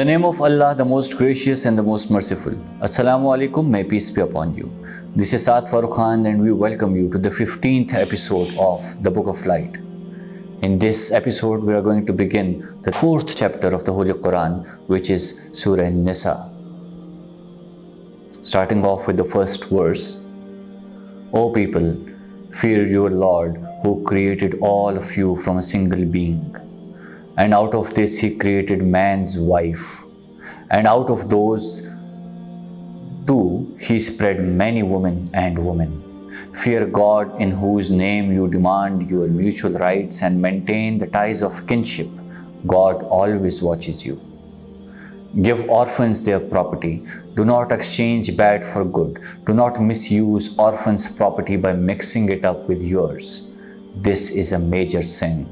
the name of Allah, the most gracious and the most merciful. Assalamu alaikum, may peace be upon you. This is Saad Farooq Khan and we welcome you to the 15th episode of the Book of Light. In this episode, we are going to begin the 4th chapter of the Holy Quran, which is Surah An-Nisa. Starting off with the first verse. O people, fear your Lord who created all of you from a single being. And out of this he created man's wife. And out of those two he spread many women and women. Fear God in whose name you demand your mutual rights and maintain the ties of kinship. God always watches you. Give orphans their property. Do not exchange bad for good. Do not misuse orphans' property by mixing it up with yours. This is a major sin.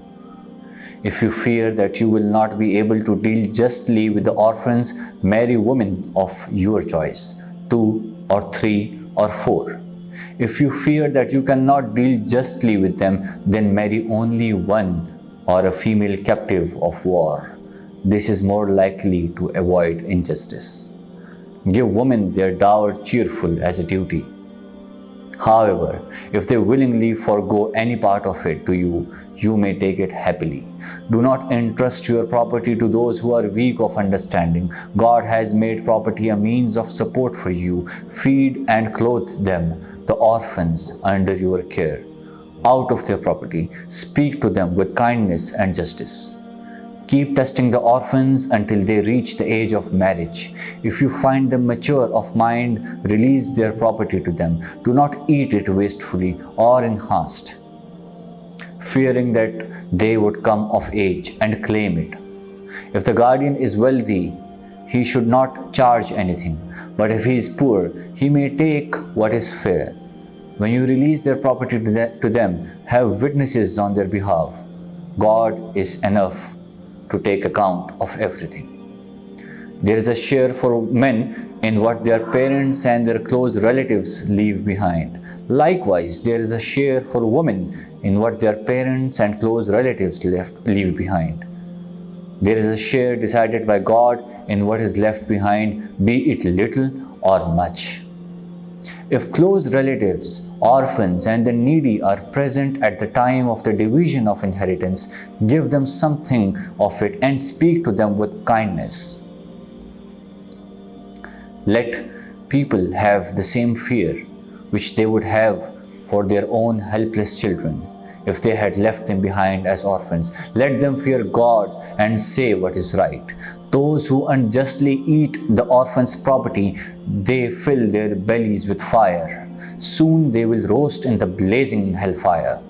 If you fear that you will not be able to deal justly with the orphans, marry women of your choice, 2 or 3 or 4. If you fear that you cannot deal justly with them, then marry only one or a female captive of war. This is more likely to avoid injustice. Give women their dower cheerful as a duty. However, if they willingly forego any part of it to you, you may take it happily. Do not entrust your property to those who are weak of understanding. God has made property a means of support for you. Feed and clothe them, the orphans under your care. Out of their property, speak to them with kindness and justice. Keep testing the orphans until they reach the age of marriage. If you find them mature of mind, release their property to them. Do not eat it wastefully or in haste, fearing that they would come of age and claim it. If the guardian is wealthy, he should not charge anything. But if he is poor, he may take what is fair. When you release their property to them, have witnesses on their behalf. God is enough to take account of everything. There is a share for men in what their parents and their close relatives leave behind. Likewise, there is a share for women in what their parents and close relatives leave behind. There is a share decided by God in what is left behind, be it little or much. If close relatives, orphans, and the needy are present at the time of the division of inheritance, give them something of it and speak to them with kindness. Let people have the same fear which they would have for their own helpless children if they had left them behind as orphans. Let them fear God and say what is right. Those who unjustly eat the orphan's property, they fill their bellies with fire. Soon they will roast in the blazing hellfire.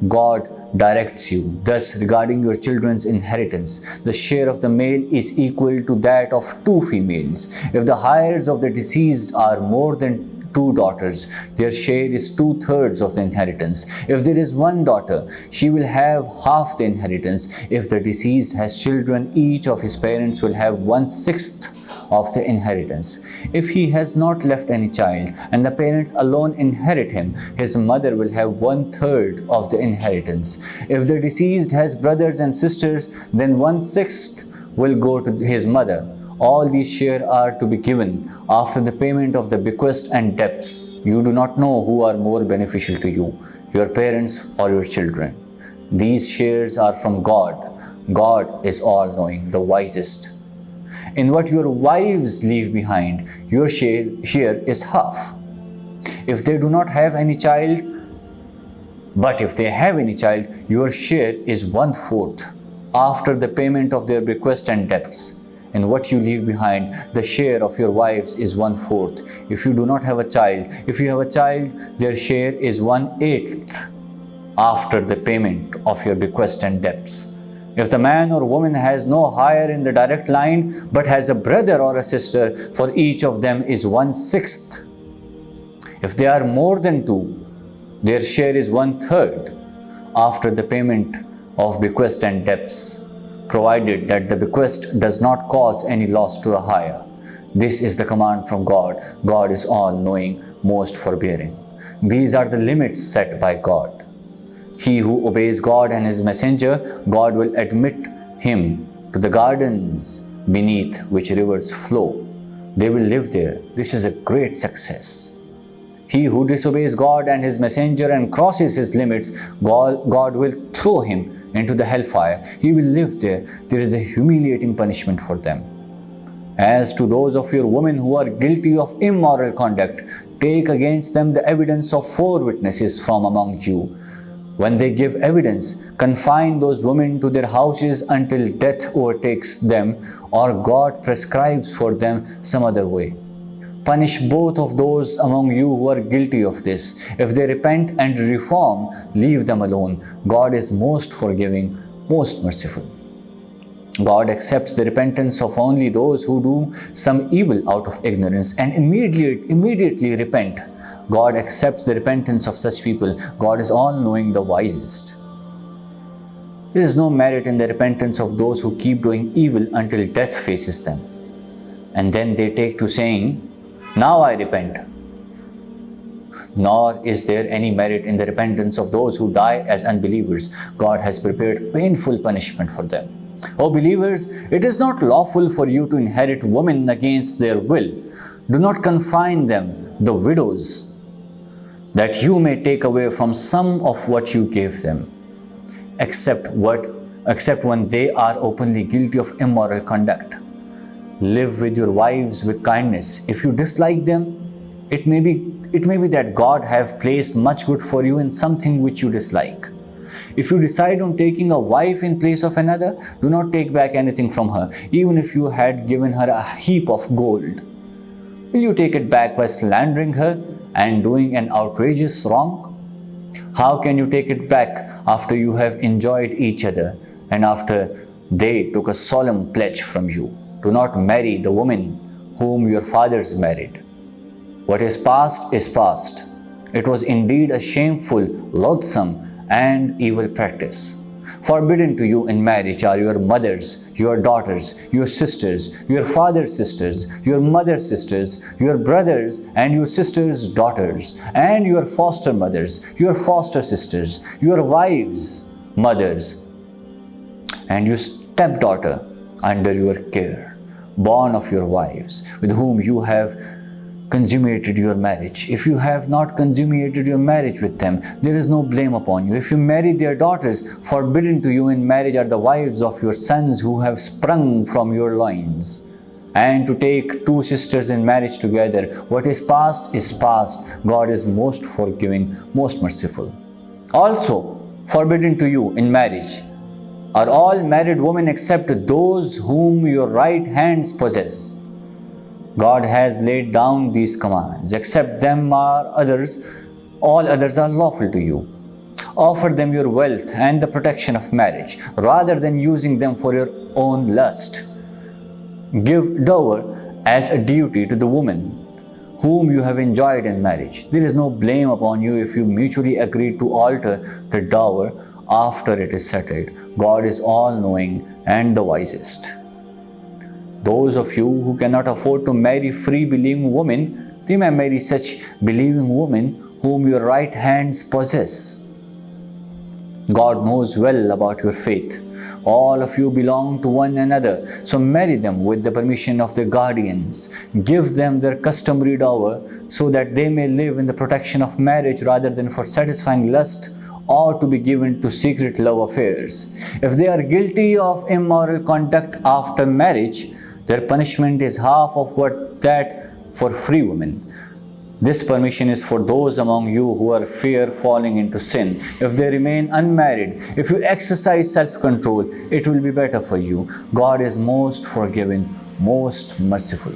God directs you. Thus, regarding your children's inheritance, the share of the male is equal to that of 2 females. If the heirs of the deceased are more than 2 daughters, their share is 2/3 of the inheritance. If there is 1 daughter, she will have half the inheritance. If the deceased has children, each of his parents will have 1/6 of the inheritance. If he has not left any child and the parents alone inherit him, his mother will have 1/3 of the inheritance. If the deceased has brothers and sisters, then 1/6 will go to his mother. All these shares are to be given after the payment of the bequest and debts. You do not know who are more beneficial to you, your parents or your children. These shares are from God. God is all-knowing, the wisest. In what your wives leave behind, your share is half. If they do not have any child, but if they have any child, your share is 1/4 after the payment of their bequest and debts. In what you leave behind, the share of your wives is 1/4. If you do not have a child, if you have a child, their share is 1/8 after the payment of your bequest and debts. If the man or woman has no heir in the direct line, but has a brother or a sister, for each of them is 1/6. If they are more than 2, their share is 1/3 after the payment of bequest and debts, provided that the bequest does not cause any loss to a heir. This is the command from God. God is all-knowing, most forbearing. These are the limits set by God. He who obeys God and His messenger, God will admit him to the gardens beneath which rivers flow. They will live there. This is a great success. He who disobeys God and His messenger and crosses His limits, God will throw him into the hellfire. He will live there. There is a humiliating punishment for them. As to those of your women who are guilty of immoral conduct, take against them the evidence of 4 witnesses from among you. When they give evidence, confine those women to their houses until death overtakes them or God prescribes for them some other way. Punish both of those among you who are guilty of this. If they repent and reform, leave them alone. God is most forgiving, most merciful. God accepts the repentance of only those who do some evil out of ignorance and immediately repent. God accepts the repentance of such people. God is all-knowing, the wisest. There is no merit in the repentance of those who keep doing evil until death faces them. And then they take to saying, "Now I repent." Nor is there any merit in the repentance of those who die as unbelievers. God has prepared painful punishment for them. O believers, it is not lawful for you to inherit women against their will. Do not confine them, the widows, that you may take away from some of what you gave them, except when they are openly guilty of immoral conduct. Live with your wives with kindness. If you dislike them, it may be that God have placed much good for you in something which you dislike. If you decide on taking a wife in place of another, do not take back anything from her, even if you had given her a heap of gold. Will you take it back by slandering her and doing an outrageous wrong? How can you take it back after you have enjoyed each other and after they took a solemn pledge from you? Do not marry the woman whom your fathers married. What is past is past. It was indeed a shameful, loathsome, and evil practice. Forbidden to you in marriage are your mothers, your daughters, your sisters, your father's sisters, your mother's sisters, your brothers and your sisters' daughters, and your foster mothers, your foster sisters, your wives' mothers, and your stepdaughter under your care, born of your wives, with whom you have consummated your marriage. If you have not consummated your marriage with them, there is no blame upon you. If you marry their daughters, forbidden to you in marriage are the wives of your sons who have sprung from your loins. And to take 2 sisters in marriage together, what is past is past. God is most forgiving, most merciful. Also, forbidden to you in marriage are all married women except those whom your right hands possess. God has laid down these commands. Except them are others, all others are lawful to you. Offer them your wealth and the protection of marriage, rather than using them for your own lust. Give dower as a duty to the woman whom you have enjoyed in marriage. There is no blame upon you if you mutually agree to alter the dower after it is settled. God is all-knowing and the wisest. Those of you who cannot afford to marry free believing women, they may marry such believing women whom your right hands possess. God knows well about your faith. All of you belong to one another, so marry them with the permission of their guardians. Give them their customary dower, so that they may live in the protection of marriage rather than for satisfying lust or to be given to secret love affairs. If they are guilty of immoral conduct after marriage, their punishment is half of that for free women. This permission is for those among you who are fear falling into sin. If they remain unmarried, if you exercise self-control, it will be better for you. God is most forgiving, most merciful.